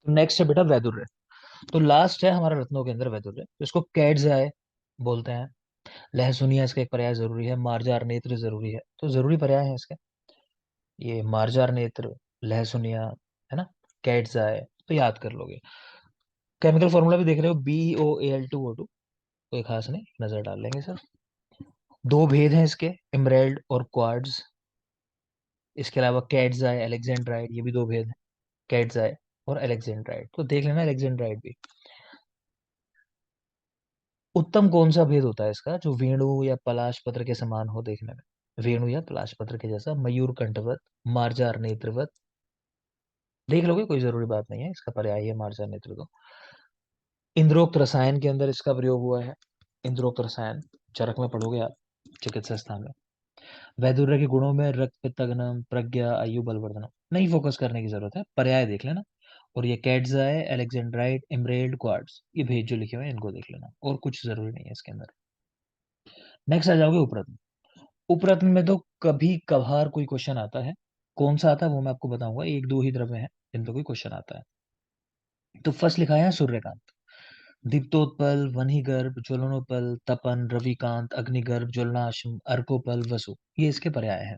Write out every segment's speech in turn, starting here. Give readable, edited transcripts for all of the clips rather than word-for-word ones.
तो नेक्स्ट है बेटा वैदुर्य। तो लास्ट है हमारा रत्नों के अंदर वैदुर्य, इसको कैट्स बोलते हैं। लहसुनिया इसका एक पर्याय जरूरी है, मार्जार नेत्र जरूरी है, तो जरूरी पर्याय है इसके ये मार्जार नेत्र, लहसुनिया, है ना, कैट्स आए, तो याद कर लोगे। केमिकल फॉर्मूला भी देख रहे हो, BOAL2O2, कोई खास नहीं, नजर डाल लेंगे सर। दो भेद हैं इसके, इमरेल्ड और क्वार्ट्ज। इसके अलावा कैट्स आए, अलेक्जेंड्राइड, ये भी दो भेद हैं, कैट्स आए और अलेक्जेंड्राइड, तो देख लेना अलेक्जेंड्राइड भी। उत्तम कौन सा भेद होता है इसका, जो वेणु या पलाश पत्र के समान हो देखने में, वेणु या पलाश पत्र के जैसा, मयूर कंठवत, मार्जार नेत्रवत, देख लोगे, कोई जरूरी बात नहीं है, इसका पर्याय है मार्जार नेत्र। तो इंद्रोक्त रसायन के अंदर इसका प्रयोग हुआ है, इंद्रोक्त रसायन चरक में पढ़ोगे आप, चिकित्सा स्थान में। वैदुर्य के गुणों में रक्त पित्तगनम, प्रज्ञा, आयु, बलवर्धनम, नहीं फोकस करने की जरूरत है, पर्याय देख लेना। और ये कैट्जाए, अलेक्जेंड्राइड, इमरेल्ड, क्वार्ट्ज, ये भेद जो लिखे हुए हैं इनको देख लेना, और कुछ जरूरी नहीं है इसके अंदर। नेक्स्ट आ जाओगे उपरत्न। उपरत्न में तो कभी कभार कोई क्वेश्चन आता है, कौन सा आता है वो मैं आपको बताऊंगा, एक दो ही द्रव्य हैं जिन पे कोई क्वेश्चन आता है। तो फर्स्ट लिखा है सूर्यकांत, दीप्तोत्पल, वह्निगर्भ, ज्वलनोत्पल, तपन, रविकांत, अग्निगर्भ, ज्वलनाश्म, अर्कोपल, वसु, ये इसके पर्याय हैं।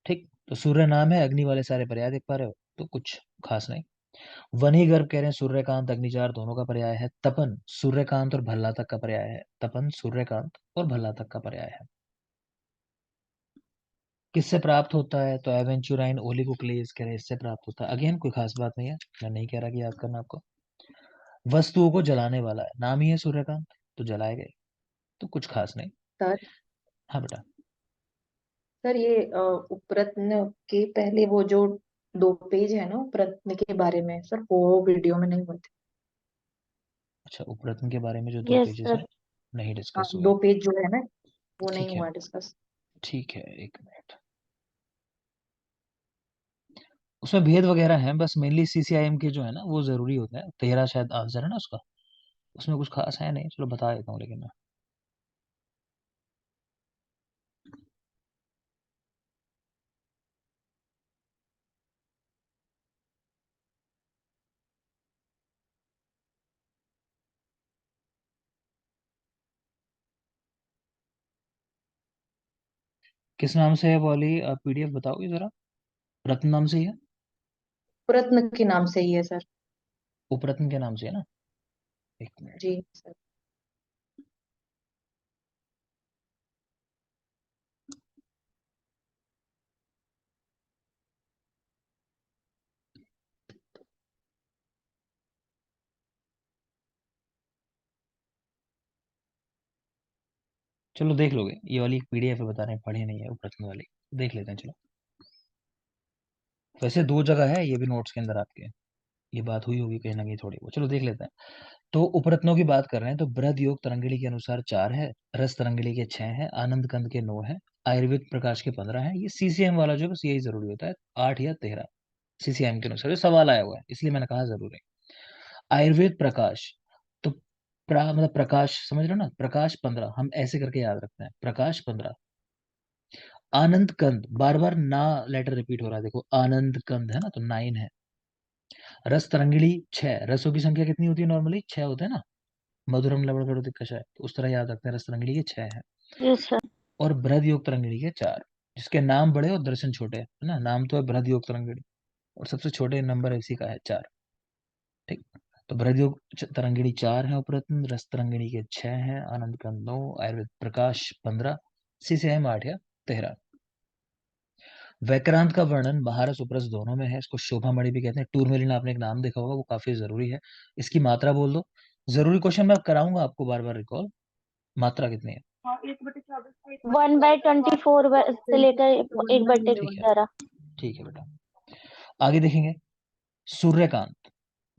ठीक, तो सूर्य नाम है, अग्नि वाले सारे पर्याय देख पा रहे हो, तो कुछ खास नहीं। वह्निगर्भ कह रहे हैं सूर्यकांत अग्निचार दोनों का पर्याय है। तपन सूर्यकांत और भल्लातक का पर्याय है, तपन सूर्यकांत और भल्लातक का पर्याय है। किससे प्राप्त होता है, तो एवेंचुराइन ओलिगोक्लेज कह रहे हैं इससे प्राप्त होता है। अगेन कोई खास बात नहीं है, मैं नहीं कह रहा कि याद करना आपको। वस्तुओं को जलाने वाला है, नाम ही है सूर्यकांत, तो जलाए गए, तो कुछ खास नहीं। सर हाँ बेटा। सर ये उपरत्न के पहले वो जो 2 पेज है ना उपरत्न के बारे में, सर वो वीडियो में नहीं हुए थे। अच्छा, उपरत्न के बारे में जो दो यस पेजेस हैं सर। नहीं हाँ डिस्कस हुए। 2 पेज जो है ना वो नहीं ठीक है, हुआ डिस्कस। ठीक है, एक मिनट। उसमें भेद वगैरह हैं, बस मेनली CCIM के जो है ना वो जरूरी होते हैं, 13 शायद आंसर है ना उसका, उसमें कुछ खास है नहीं, चलो बता देता हूँ लेकिन मैं। किस नाम से है वाली, आप PDF बताओगे जरा, रत्न नाम से ही है, उपरत्न के नाम से ही है सर। उपरत्न के नाम से है ना, एक मिनट। जी सर। चलो देख लोगे, ये वाली PDF है, बता रहे हैं पढ़ी नहीं है उपरत्न वाली, देख लेते हैं चलो। वैसे दो जगह है, ये भी नोट्स के अंदर आपके, ये बात हुई होगी कहीं ना कहीं थोड़ी, वो चलो देख लेते हैं। तो उपरत्नों की बात कर रहे हैं, तो बृहद योग तरंगिणी के अनुसार 4 है, रस तरंगिणी के 6 है, आनंद कंद के 9 है, आयुर्वेद प्रकाश के 15 है। ये CCM वाला जो है, बस यही जरूरी होता है, 8 या 13 CCM के अनुसार, ये सवाल आया हुआ है इसलिए मैंने कहा जरूर है। आयुर्वेद प्रकाश, तो मतलब प्रकाश समझ रहे हो ना, प्रकाश 15 हम ऐसे करके याद रखते हैं, प्रकाश 15। आनंद कंद, बार बार ना लेटर रिपीट हो रहा है, देखो आनंद कंद है ना, तो 9 है। रस तरंगिणी 6, रसों की संख्या कितनी होती है, नॉर्मली 6 होते हैं ना, मधुरम लवण कटु कषाय, तो उस तरह याद रखते हैं, रस तरंगिणी के 6 है। Yes sir. और बृहद योग तरंगिणी के 4, जिसके नाम बड़े और दर्शन छोटे है ना, नाम तो है बृहद योग तरंगिणी, और सबसे छोटे नंबर इसी का है 4। ठीक, तो बृहद योग तरंगिणी 4 है, उपरत्न रस तरंगिणी के 6 है, आनंद का 9, आयुर्वेद प्रकाश 15, CCM 8 या 13। वैक्रांत का वर्णन महारस उपरस दोनों में है, इसको शोभा मणि भी कहते हैं। टूरमेलिन आपने एक नाम देखा होगा, वो काफी जरूरी है, इसकी मात्रा बोल दो। जरूरी क्वेश्चन मैं कराऊंगा आपको बार बार रिकॉल, मात्रा कितनी है। 1/24 से लेकर 1/11। ठीक है, ठीक है बेटा। आगे देखेंगे, सूर्यकांत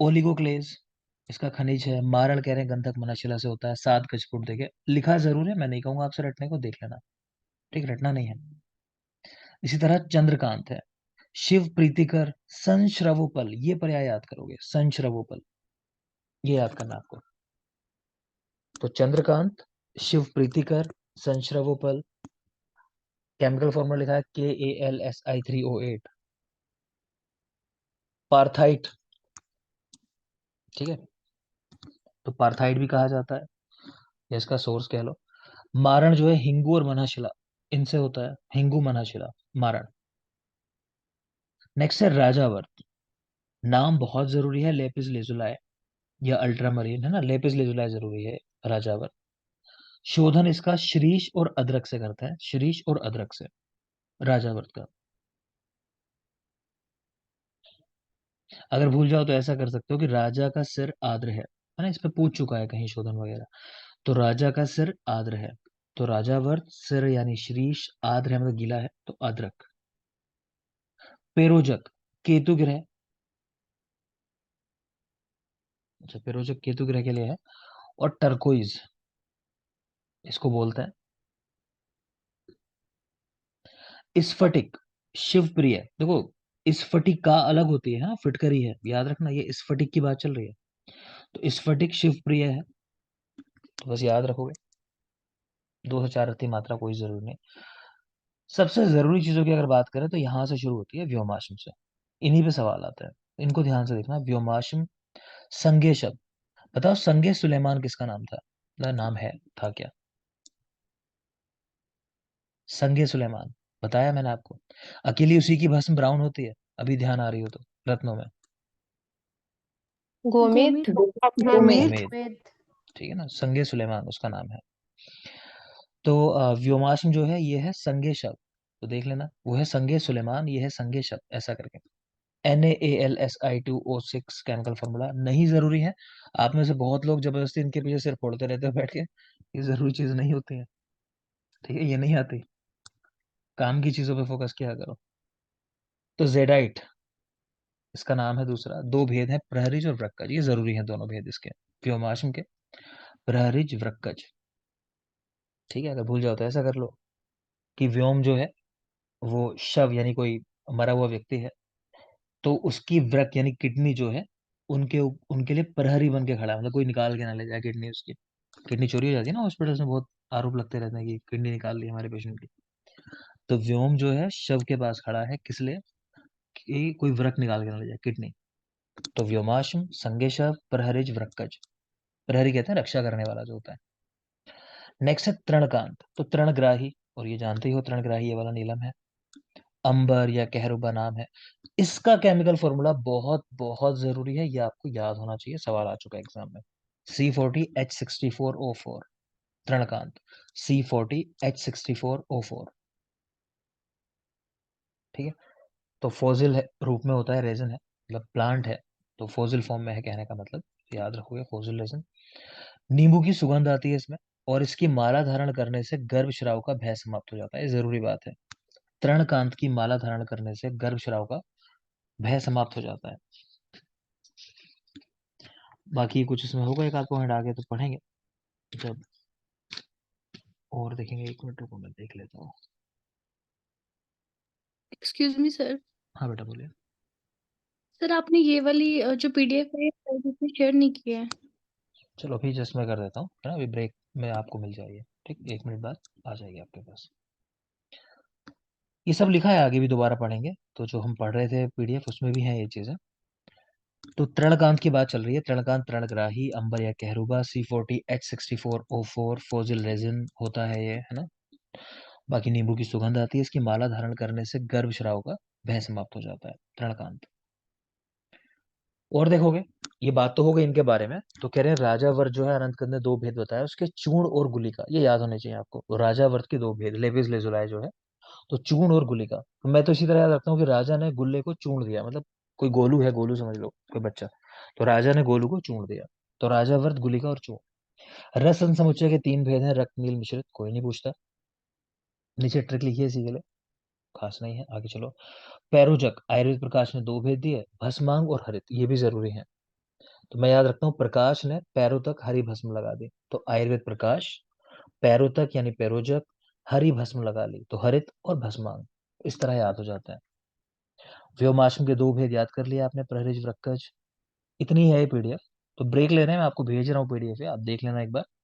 ओलिगोक्लेज इसका खनिज है, मारण कह रहे हैं गंधक मनुशिला से होता है, 7 गजफुट देखे, लिखा जरूर है, मैं नहीं कहूंगा आपसे रटने को, देख लेना, ठीक, रटना नहीं है। इसी तरह चंद्रकांत है, शिव प्रीतिकर, संश्रवोपल, ये पर्याय याद करोगे, संश्रवोपल, ये याद करना आपको। तो चंद्रकांत, शिव प्रीतिकर, संश्रवोपल, केमिकल फॉर्मूला लिखा है KALSI3O8। पार्थाइट ठीक है, तो पार्थाइड भी कहा जाता है, या इसका सोर्स कह लो। मारण जो है हिंगू और मनाशिला, इनसे होता है, हिंगू मनाशिला मारण। नेक्स्ट है राजावर्त। नाम बहुत जरूरी है, लेपिस लेजुलाए या अल्ट्रामरीन, है ना, लेपिस लेजुलाए जरूरी है राजावर्त। शोधन इसका श्रीश और अदरक से करता है, श्रीश और अदरक से, राजावर्त का। अगर भूल जाओ तो ऐसा कर सकते हो कि राजा का सिर आद्र है ना, इस पे पूछ चुका है कहीं शोधन वगैरह। तो राजा का सिर आद्र है, तो राजावर्त सिर यानी श्रीश, आद्र है मतलब गीला है तो अदरक। पेरोजक केतु ग्रह, अच्छा पेरोजक केतु ग्रह के लिए है। और टर्कोइज इसको बोलते हैं। स्फटिक शिव प्रिय, देखो स्फटिक का अलग होती है, हाँ फिटकरी है, याद रखना ये स्फटिक की बात चल रही है। तो स्फटिक शिव प्रिय है, तो बस याद रखोगे। 2 से 4 रत्ती मात्रा कोई जरूरी नहीं। सबसे जरूरी चीजों की अगर बात करें तो यहां से शुरू होती है, व्योमाश्म से। इन्हीं पे सवाल आता है, इनको ध्यान से देखना। व्योमाश्म, संज्ञे शब्द। बताओ संज्ञे सुलेमान किसका नाम था, नाम है, था क्या? संज्ञे सुलेमान, बताया मैंने आपको। अकेली उसी की भस्म ब्राउन होती है, अभी ध्यान आ रही हो तो, रत्नों में। गोमित। गोमेद। उमेद, ठीक है ना, संज्ञे सुलेमान उसका नाम है। तो व्योमाश्म जो है ये है संज्ञे शब्द, तो देख लेना, वो है संज्ञे सुलेमान, ये है संज्ञे शब्द, ऐसा करके। NaAlSi2O6 केमिकल फॉर्मूला नहीं जरूरी है। आप में से बहुत लोग जबरदस्ती इनके पीछे सिर फोड़ते रहते हो बैठ के, ये जरूरी चीज नहीं होती है, ठीक है, ये नहीं आती। काम की चीजों पे फोकस किया करो। तो जेडाइट इसका नाम है दूसरा। दो भेद हैं, प्रहरिज और वृक्कज, ये जरूरी है दोनों भेद इसके, व्योमाश्म के, प्रहरिज वृक्कज। ठीक है, अगर भूल जाओ तो ऐसा कर लो कि व्योम जो है वो शव यानी कोई मरा हुआ व्यक्ति है, तो उसकी वृक यानी किडनी जो है, उनके लिए प्रहरी बन के खड़ा है, मतलब कोई निकाल के ना ले जाए किडनी उसकी। किडनी चोरी हो जाती है ना हॉस्पिटल्स में, बहुत आरोप लगते रहते हैं कि किडनी निकाल ली हमारे पेशेंट की। तो व्योम जो है शव के पास खड़ा है, किस लिए? कि कोई वृक निकाल के ना ले जाए, किडनी। तो व्योमाश्म, संज्ञे शव, प्रहरिज, वृक्कज। प्रहरी कहते हैं रक्षा करने वाला जो होता है। नेक्स्ट है तृणकांत, तो तृणग्राही, और ये जानते ही हो तृणग्राही ये वाला नीलम है। अंबर या कहरुबा नाम है। इसका केमिकल फॉर्मूला बहुत बहुत जरूरी है, ये आपको याद होना चाहिए, सवाल आ चुका है एग्जाम में। C40H64O4, तृणकांत, C40H64O4। ठीक है, तो फोजिल है, रूप में होता है, रेजन है, मतलब प्लांट है, तो फोजिल फॉर्म में है कहने का मतलब, याद रखोगे फोजिल रेजन। नींबू की सुगंध आती है इसमें, और इसकी माला धारण करने से गर्भ स्राव का भय समाप्त हो जाता है, ये जरूरी बात है। तृणकांत की माला धारण करने से गर्भ स्राव का भय समाप्त हो जाता है। बाकी कुछ इसमें होगा, एक आध पॉइंट आगे तो पढ़ेंगे जब और देखेंगे। 1 मिनट रुको, मैं देख लेता हूँ। Excuse me sir. हाँ बेटा बोलिए। सर आपने ये वाली जो पीडीएफ है ये शेयर नहीं किया है। चलो अभी जस्ट मैं कर देता हूँ, है ना, अभी ब्रेक में आपको मिल जाएगी, ठीक, 1 मिनट बाद आ जाएगी आपके पास। ये सब लिखा है, आगे भी दोबारा पढ़ेंगे, तो जो हम पढ़ रहे थे पीडीएफ उसमें भी है ये चीजें। तो तृणकांत की बात चल रही है, तृणकांत तृणग्राही, अंबर या कहरुबा, C40H64O4 फोजिल रेजिन होता है ये, है ना। बाकी नींबू की सुगंध आती है, इसकी माला धारण करने से गर्भ स्राव का भय समाप्त हो जाता है, तृणकांत। और देखोगे, ये बात तो हो गई इनके बारे में। तो कह रहे हैं राजावर्त जो है, अनंत ने 2 भेद बताया उसके, चूर्ण और गुलिका, ये याद होने चाहिए आपको। तो राजावर्त के 2 भेद, लेपिस लेजुलाए जो है, तो चूर्ण और गुलिका। तो मैं तो इसी तरह याद रखता हूँ कि राजा ने गुल्ले को चूर्ण दिया, मतलब कोई गोलू है, गोलू समझ लो कोई बच्चा, तो राजा ने गोलू को चूर्ण दिया। तो राजावर्त, गुलिका और चूर्ण। रसन समुच्चय के 3 भेद हैं, रक्त नील मिश्रित, कोई नहीं पूछता। नीचे ट्रिक लिखी है इसी के लिए, खास नहीं है, आगे चलो। पैरोजक, आयुर्वेद प्रकाश ने 2 भेद दिए, भस्मांग और हरित, ये भी जरूरी है। तो मैं याद रखता हूँ, प्रकाश ने पैरों तक हरी भस्म लगा दी, तो आयुर्वेद प्रकाश, पैरों तक यानी पैरोजक, हरी भस्म लगा ली, तो हरित और भस्मांग, इस तरह याद हो जाता है। व्योमाश्म के 2 भेद याद कर लिया आपने, प्रहरिज वृक्कज। इतनी है ये पीडीएफ। तो ब्रेक ले रहे हैं, मैं आपको भेज रहा हूँ पीडीएफ, आप देख लेना एक बार।